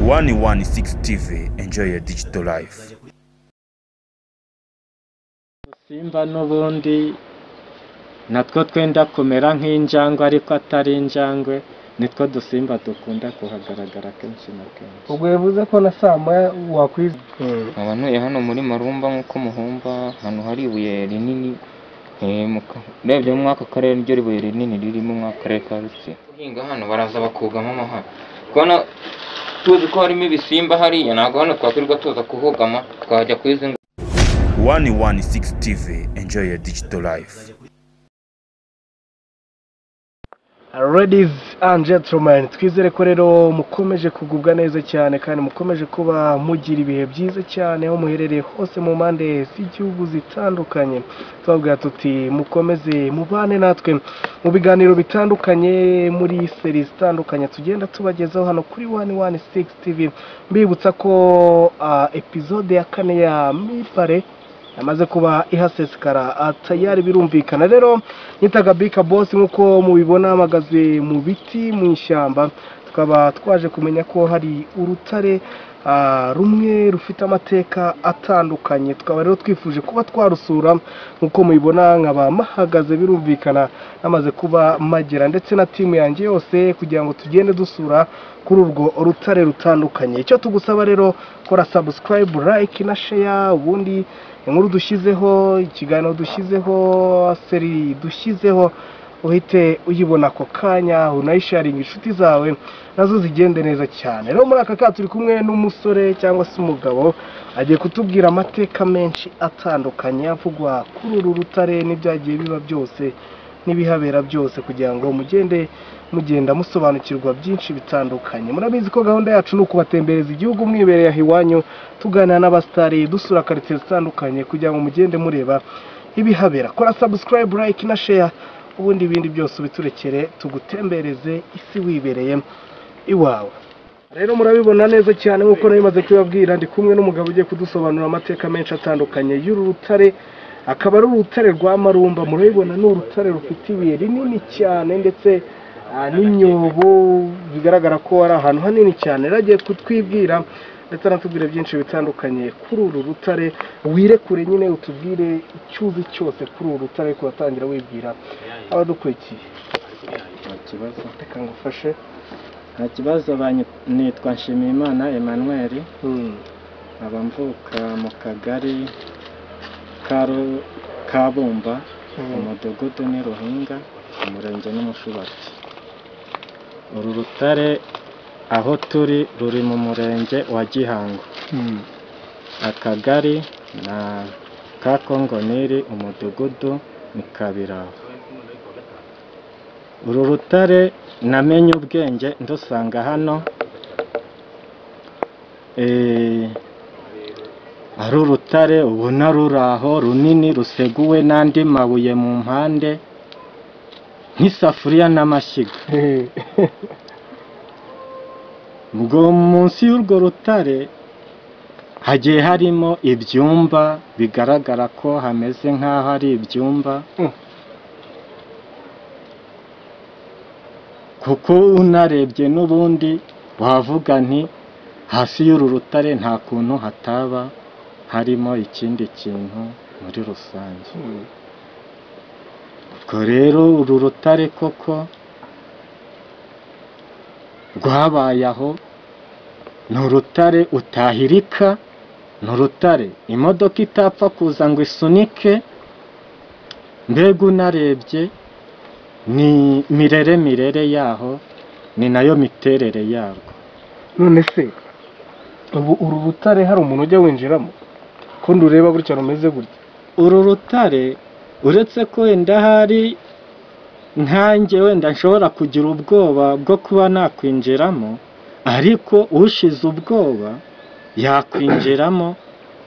116 TV, enjoy your digital life. Simba n'ubundi natwo twenda kumera nk'injangwe ariko atari injangwe, nitwo dusimba dukunda kuhagaragara kenshi na kenshi. Ubwo yavuze ko na Sama wakwiza abantu hano muri Marumba nk'uko muhumba hano hari ibuye rinini urebye mu mwaka karere ryo ribuye rinini riri mu mwaka karere ka Rusi. Hinga hano baraza bakugama amahano kubona tuzi ko harimo ibisimba hariya, ntabwo hano twakwirirwa tuza kuhugama, twajya kwizinga. 116 TV, enjoy your digital life. Ladies and gentlemen, twizere ko rero mukomeje kugubwa neza cyane kandi mukomeje kuba mugira ibihe byiza cyane aho muherereye hose mu mpande z'igihugu zitandukanye. Twabwira tuti mukomeze mubane natwe mu biganiro bitandukanye muri series zitandukanye tugenda tubagezaho hano kuri 116 TV. Mbibutsa ko episode ya 4 ya Mipare amaze kuba ihasesekara atayari birumvikana. Rero nitaga Bika Boss nkuko mubibona amagaze mu biti mu ishyamba, tukaba twaje kumenya ko hari urutare rumwe rufite amateka atandukanye. Tukaba rero twifuje kuba twarusura nkuko mubibona nkaba mahagaze birumvikana amaze kuba magera ndetse na timu yanjye yose kugira ngo tugende dusura kuri urwo rutare rutandukanye. Icyo tugusaba rero kora subscribe, like na share, ubundi inkuru dushyizeho, ikiganiro dushyizeho, seri dushyizeho uhite uyibona ako kanya, unayisharinga inshuti zawe nazo zigende neza cyane. Rero muri aka ka turi kumwe n'umusore cyangwa se umugabo agiye kutubwira amateka menshi atandukanye avugwa kuri uru rutare n'ibyagiye biba byose n'ibihabera byose kugira ngo mugenda musobanukirwa byinshi bitandukanye. Murabizi ko gahunda yacu ni ukubatembereza igihugu mwibereye iwanyu, tuganira n'abastari, dusura quartier zitandukanye kugira ngo mugende mureba ibihabera. Kora subscribe, like na share, ubundi ibindi byose biturekere tugutembereze isi wibereye iwawe. Rero murabibona neza cyane nkuko nabimaze kubabwira, ndi kumwe n'umugabo ugiye kudusobanura amateka menshi atandukanye y'uru rutare. Akaba ari urutare rwa Marumba. Murabibona ni urutare rufite ibuye rinini cyane ndetse n'inyobo, bigaragara ko ari ahantu hanini cyane. Ragiye kutwibwira ndetse anatubwira byinshi bitandukanye kuri uru rutare. Wirekure nyine utubwire icyuzi cyose kuri uru rutare, kubatangira wibwira abadukurikiye. Nta kibazo, Reka ngufashe. nta kibazo. Nitwa Nshimiyimana Emmanuel, abamvuka mu kagari ka Bumba, umudugudu ni Ruhinga, umurenge n'Umushubati. Uru rutare aho turi ruri mu murenge wa Gihango, akagari na ka Kongoniri, umudugudu ni Kabiraho. Uru rutare namenye ubwenge ndusanga hano, ari urutare ubona ruraho runini ruseguwe n'andi mabuye mu mpande nk'isafuriya n'amashyiga. Ubwo munsi y'urwo rutare hagiye harimo ibyumba, bigaragara ko hameze nk'aho ari ibyumba, kuko unarebye n'ubundi wavuga nti hasi y'uru rutare nta kuntu hataba harimo ikindi kintu muri rusange. Ubwo rero uru rutare koko rwabaye aho, ni urutare utahirika, ni urutare imodoka itapfa kuza ngo isunike, mbega unarebye ni mirere yaho, ni nayo miterere yarwo. None se ubu uru rutare hari umuntu ujya winjiramo ko ndureba gutya rumeze gutya? Uru rutare uretse ko wenda hari nkanjye wenda nshobora kugira ubwoba bwo kuba nakwinjiramo, ariko ushize ubwoba yakwinjiramo,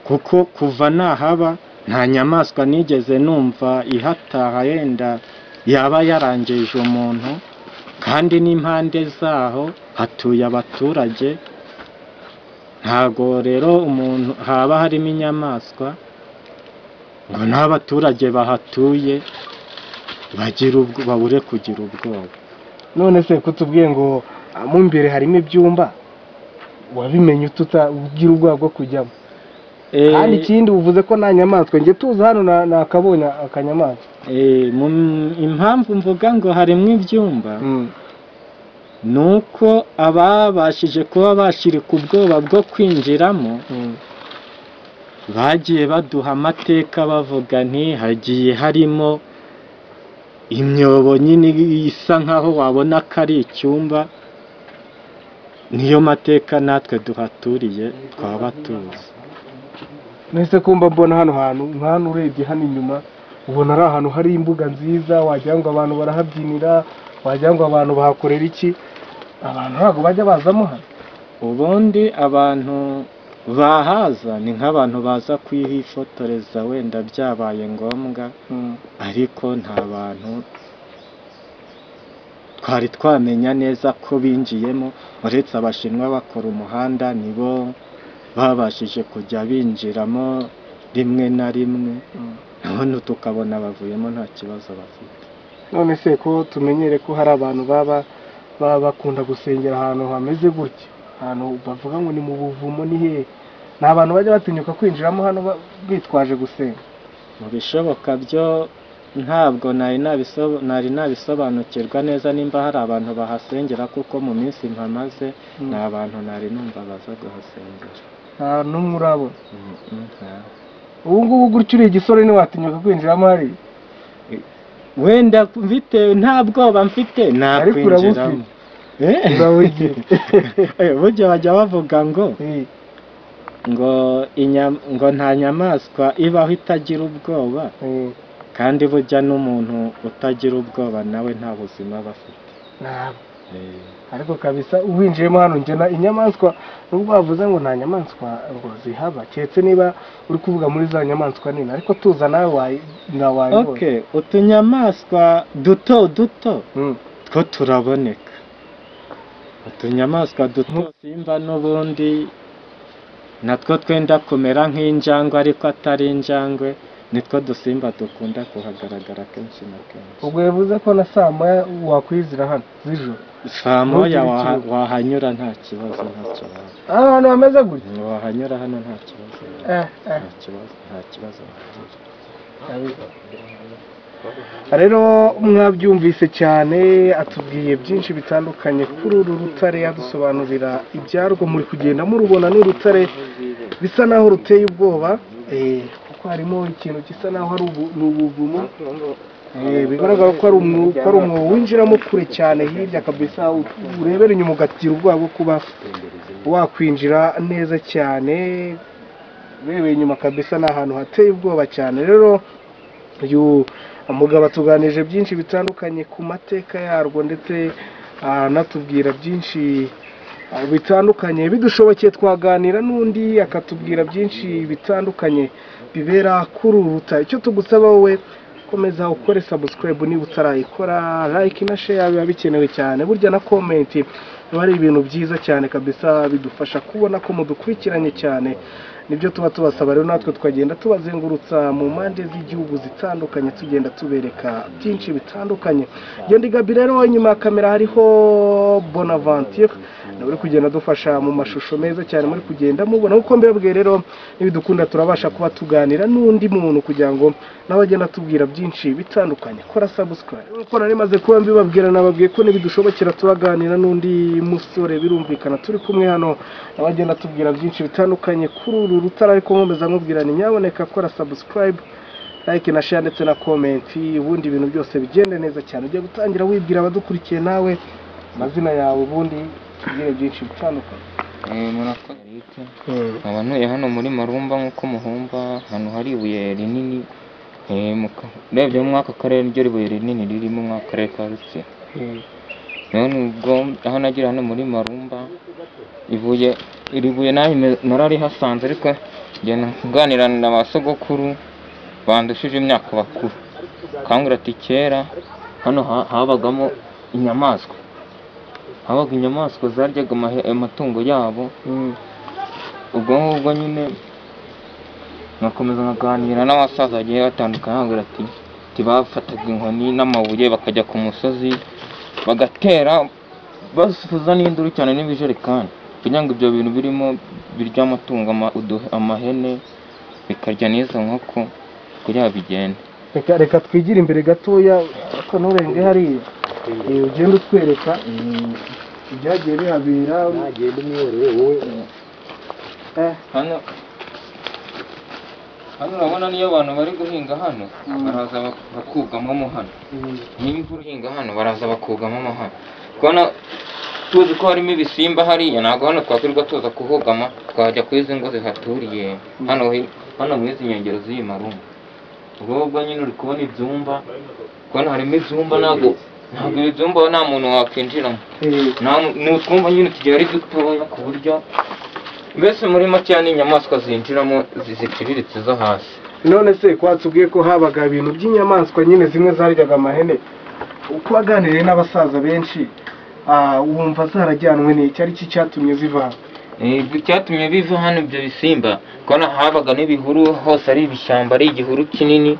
kuko kuva nahaba nta nyamaswa nigeze numva ihataha yenda yaba yarangije umuntu, kandi n'impande zaho hatuye abaturage. Ntago rero umuntu haba harimo inyamaswa ngo n'abaturage bahatuye babure kugira ubwoba. None se kutubwiye ngo mu imbere harimo ibyumba, wabimenye utagira ubwoba bwo kujyamo? Kandi ikindi uvuze ko nta nyamaswa, njye tuza hano nakabonye akanyamaswa. Impamvu mvuga ngo harimo ibyumba nuko ababashije kuba bashirika ubwoba bwo kwinjiramo bagiye baduha amateka bavuga nti hagiye harimo imyobo nyine isa nkaho wabona ko ari icyumba. Niyo mateka natwe duhaturiye twaba tuzi. Nese kumba mbona hano hantu nk'ahantu urebye hano inyuma ubona ari ahantu hari imbuga nziza, wagira ngo abantu barahabyinira, wagira ngo abantu bahakorera iki? Abantu ntabwo bajya bazamo hano? Ubundi abantu bahaza ni nk'abantu baza kwihifotoreza wenda byabaye ngombwa, ariko nta bantu twari twamenya neza ko binjiyemo, uretse abashinwa bakora umuhanda nibo babashije kujya binjiramo rimwe na rimwe, none tukabona bavuyemo nta kibazo bafite. None se ko tumenyere ko hari abantu baba bakunda gusengera ahantu hameze gutya, ahantu bavuga ngo ni mu buvumo, ni hehe? Ni abantu bajya batinyuka kwinjiramo hano bitwaje gusenga? Mu bishoboka byo ntabwo nari nabisobanukirwa neza nimba hari abantu bahasengera, kuko mu minsi mpamaze ni abantu nari numva baza kuhasengera. Nta n'umwe urabona? Ubu ngubu gutya uri igisore ntiwatinyuka kwinjiramo hari? Wenda mfite nta bwoba mfite nakwinjiramo. Burya bajya bavuga ngo nta nyamaswa ibaho itagira ubwoba, kandi burya n'umuntu utagira ubwoba nawe nta buzima aba afite. Ariko kabisa uwinjiyemo hano njyana inyamaswa, nubwo bavuze ngo nta nyamaswa ngo zihaba, keretse niba uri kuvuga muri za nyamaswa nini, ariko tuza nawe Okay, utunyamaswa duto duto two turaboneka. Utunyamaswa duto simba n'ubundi natwo twenda kumera nk'injangwe ariko atari injangwe, nitwo dusimba dukunda kuhagaragara kenshi na kenshi. Ubwo yavuze ko na saa moya wakwizira hano z'ijoro? Saa moya wahanyura nta kibazo, nta kibazo. Ahantu hameze gutya wahanyura hano nta kibazo. Nta kibazo. Rero mwabyumvise cyane, atubwiye byinshi bitandukanye kuri uru rutare, yadusobanurira ibyarwo. Muri kugenda murubona ni urutare bisa naho ruteye ubwoba, kuko harimo ikintu gisa naho ari ubuvumo. Bigaragara ko ari umwobo winjiramo kure cyane hirya kabisa, urebera inyuma ugatira ubwoba bwo kuba wakwinjira neza cyane. Urebeye inyuma kabisa ni ahantu hateye ubwoba cyane. Rero uyu Umugabo atuganije byinshi bitandukanye ku mateka yarwo, ndetse anatubwira byinshi bitandukanye. Bidushobokeye twaganira n'undi akatubwira byinshi bitandukanye bibera kuri uru rutare. Icyo tugusaba wowe, komeza ukore subscribe niba utarayikora, like na share biba bikenewe cyane, burya na comment biba ari ibintu byiza cyane kabisa, bidufasha kubona ko mudukurikiranye cyane. Nibyo tuba tubasaba rero, natwe twagenda tubazengurutsa mu mpande z'igihugu zitandukanye, tugenda tubereka byinshi bitandukanye. Genda Gabi rero, inyuma ya kamera hariho Bonaventure, nawe uri kugenda dufasha mu mashusho meza cyane muri kugenda mubona. Uko mbebwe rero, nibidukunda turabasha kuba tuganira n'undi muntu kugira ngo nawe agenda tubwira byinshi bitandukanye. Kora subscribe. Uko nari maze kuba mbibabwira, nababwiye ko nibidushobokera turaganira n'undi musore, birumvikana turi kumwe hano, nawe agenda tubwira byinshi bitandukanye kuri uru rutare. Ariko nkomeza nkubwira ni nyaboneka kora subscribe, like na share ndetse na comment, ubundi ibintu byose bigende neza cyane. Ujye gutangira wibwira abadukurikiye nawe amazina yawe, ubundi tugire byinshi bitandukanye. Murakoze. Abantuye hano muri Marumba nk'uko muhumba, hano hari ibuye rinini, urebye mu mwaka karere ryo ribuye rinini ririmo mu karere ka Ruteretse. None ubwo aho nagira hano muri Marumba, iri buye narari hasanze, ariko ngenda nganira na basogokuru bandushije imyaka bakuru, kambwira ati kera hano habagamo inyamaswa, habaga inyamaswa zaryaga amatungo yabo. Ubwo nyine nakomeza nkaganira n'abasaza bagiye batandukanye, bambwira ati bafataga inkoni n'amabuye bakajya ku musozi bagatera basufuza n'induru cyane n'ibijerekani, kugira ngo ibyo bintu birimo birya amatungo amahene bikarya n'izo nkoko kugira bigende. reka twigire imbere gatoya ko nturenge hariya ugenda utwereka ibyagiye bihabera ntagenda umwiyorere wowe. Hano urabona niyo abantu bari guhinga hano baraza bakugamamo hano, niba imvura ihinga hano baraza bakugamamo hano. Kubona tuzi ko harimo ibisimba hariya, ntabwo hano twakwirirwa tuza kuhugama, twajya kuri izi ngo zihaturiye hano muri izi nkengero z'iyi marumba. Ubwo nyine uri kubona ibyumba, kubona harimo ibyumba, ntabwo ibyumba nta muntu wakwinjiramo, ni utwumba nyine tugiye ari dutoya ku buryo mbese muri make n'inyamaswa zinjiramo ziciriritse zo hasi. None se kwatubwiye ko habaga ibintu by'inyamaswa nyine zimwe zaryaga amahene, uko waganiriye n'abasaza benshi wumva zarajyanwe n'iki ari cyo cyatumye ziva? Icyatumye biva hano ibyo bisimba, kubona habaga n'ibihuru hose ari ibishyamba, ari igihuru kinini,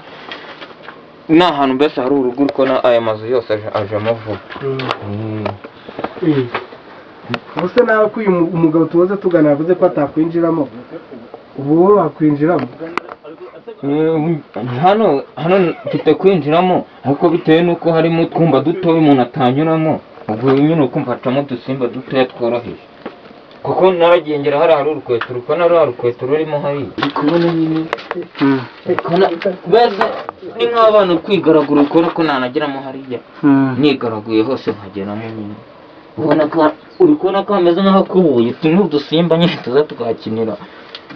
ni ahantu mbese hari urugo, urikubona aya mazu yose ajemo vuba. Ubuse nawe ko uyu umugabo tubaze tugana yavuze ko atakwinjiramo, ubu wowe wakwinjiramo? Hano mfite kwinjiramo, ariko bitewe n'uko harimo utwumba dutoya umuntu atanyuramo, ubwo nyine ukumva hacamo udusimba dutoya tworoheje. Kuko naragiye ngera hari urukweto, urukona rwa rukweto rurimo hariya, ukubona nyine mbese ni nk'abana kwigaragura, ukora ko nanageramo hariya nigaraguye hose nkageramo nyine. Uri kubona ko hameze nk'ahakubuye, utu ni udusimba nyine tuza tukahakinira,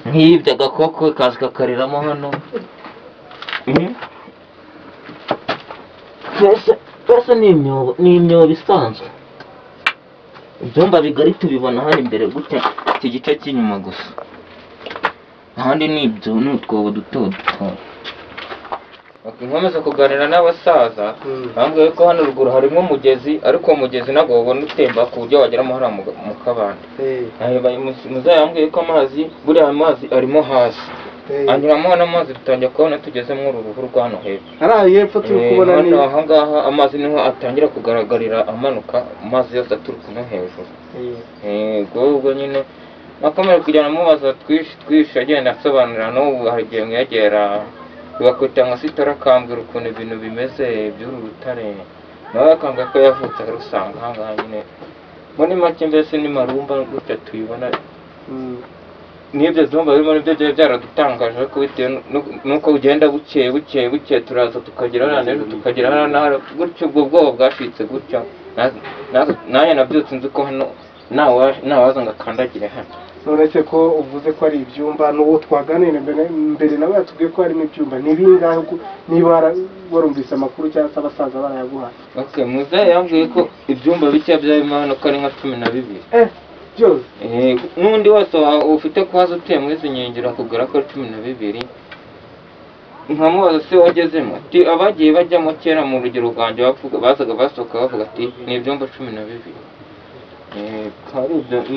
nk'ibyo agakoko kaza kakariramo hano. Mbese ni imyobo isanzwe. Ibyumba bigari tubibona hano imbere gutya, iki gice cy'inyuma gusa, ahandi ni utwobo duto duto. Nkomeza kuganira n'abasaza bambwiye ko hano ruguru harimo umugezi, ariko umugezi ntabwo wabona utemba ku buryo wageramo hariya mu kabande. Muzehe yambwiye ko buriya amazi arimo hasi, anyuramo hano amazi dutangira kubona tugezemo uru ruhu rwa hano hepfo. Hariya hepfo turi kubona ni aha ngaha amazi niho atangira kugaragarira amanuka, amazi yose aturuka no hejuru. Ubwo nyine nakomeje kujyana mubaza twinshi agenda asobanurira, n'ubu hari igihe mwegera bakwita nka sitara, akambwira ukuntu ibintu bimeze by'uru rutare, nawe akambwira ko yavutse arusanga aha ngaha nyine. Muri make mbese ni marumba gutya tuyibona, n'ibyo byumba birimo nibyo byari byaradutangaje, ariko bitewe n'uko ugenda buke turaza tukagera hano ejo tukagera hano gutyo, ubwo bwoba bwashitse gutyo. Nanjye nabyutse nzi ko hano ntawaza ngo akandagire hano. None se ko uvuze ko ari ibyumba, n'uwo twaganira mbere nawe yatubwiye ko harimo ibyumba, ni bingahe niba warumvise amakuru cyangwa se abasaza barayaguha? Muzehe yambwiye ko ibyumba bike byarimo hano ko ari nka 12. Byose? N'undi wese ufite kuhaza utuye muri izi nkengero akubwira ko ari 12. Nkamubaza se wagezemo, ati abagiye bajyamo kera mu rugero rwanjye bazaga basohoka bavuga ati ni ibyumba 12.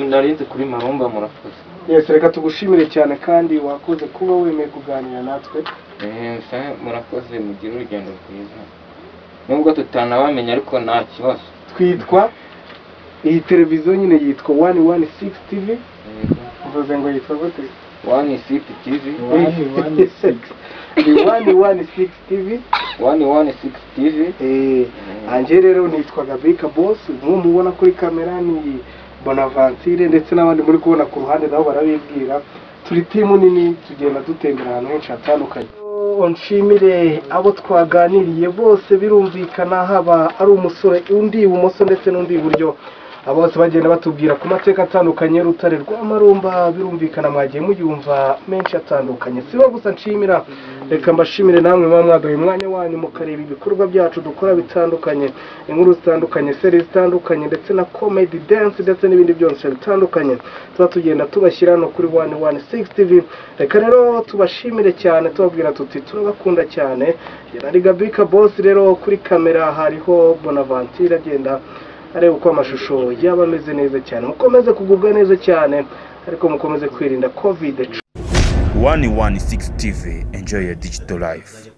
Narinze kuri marumba. Murakoze. Yes, reka tugushimire cyane kandi wakoze kuba wemeye kuganira natwe. Murakoze, mugire urugendo rwiza, nubwo tutanabamenya ariko nta kibazo. Twitwa iyi televiziyo nyine yitwa 116 TV. Uvuze ngo yitwa gute? 116 TV. 116 TV. 116 TV. Anje rero nitwaga Bika Boss, mubona kuri kamera ni Bonaventure, ndetse n'abandi muri kubona ku ruhande nabo barabibwira. Turi timu nini, tugenda dutembera ahantu henshi hatandukanye. Nshimire abo twaganiriye bose, birumvikana haba ari umusore undi ibumoso ndetse n'undi iburyo, abose bagenda batubwira ku mateka atandukanye rutare rwa marumba, birumvikana mwagiye muyumva menshi atandukanye. Sibo gusa nshimira, reka mbashimire namwe mwagaye umwanya wanyu mukareba ibikorwa byacu dukora bitandukanye, inkuru zitandukanye, series zitandukanye, ndetse na comedy, dance ndetse n'ibindi byose bitandukanye tuba tugenda tubashyira no kuri 116 TV. Reka rero tubashimire cyane, tubabwira tuti turabakunda cyane. Yari Bika Boss, rero kuri kamera hariho Bonaventure agenda areba uko amashusho yaba ameze neza cyane. Mukomeze kugubwa neza cyane, ariko mukomeze kwirinda COVID. 116 TV, enjoy your digital life.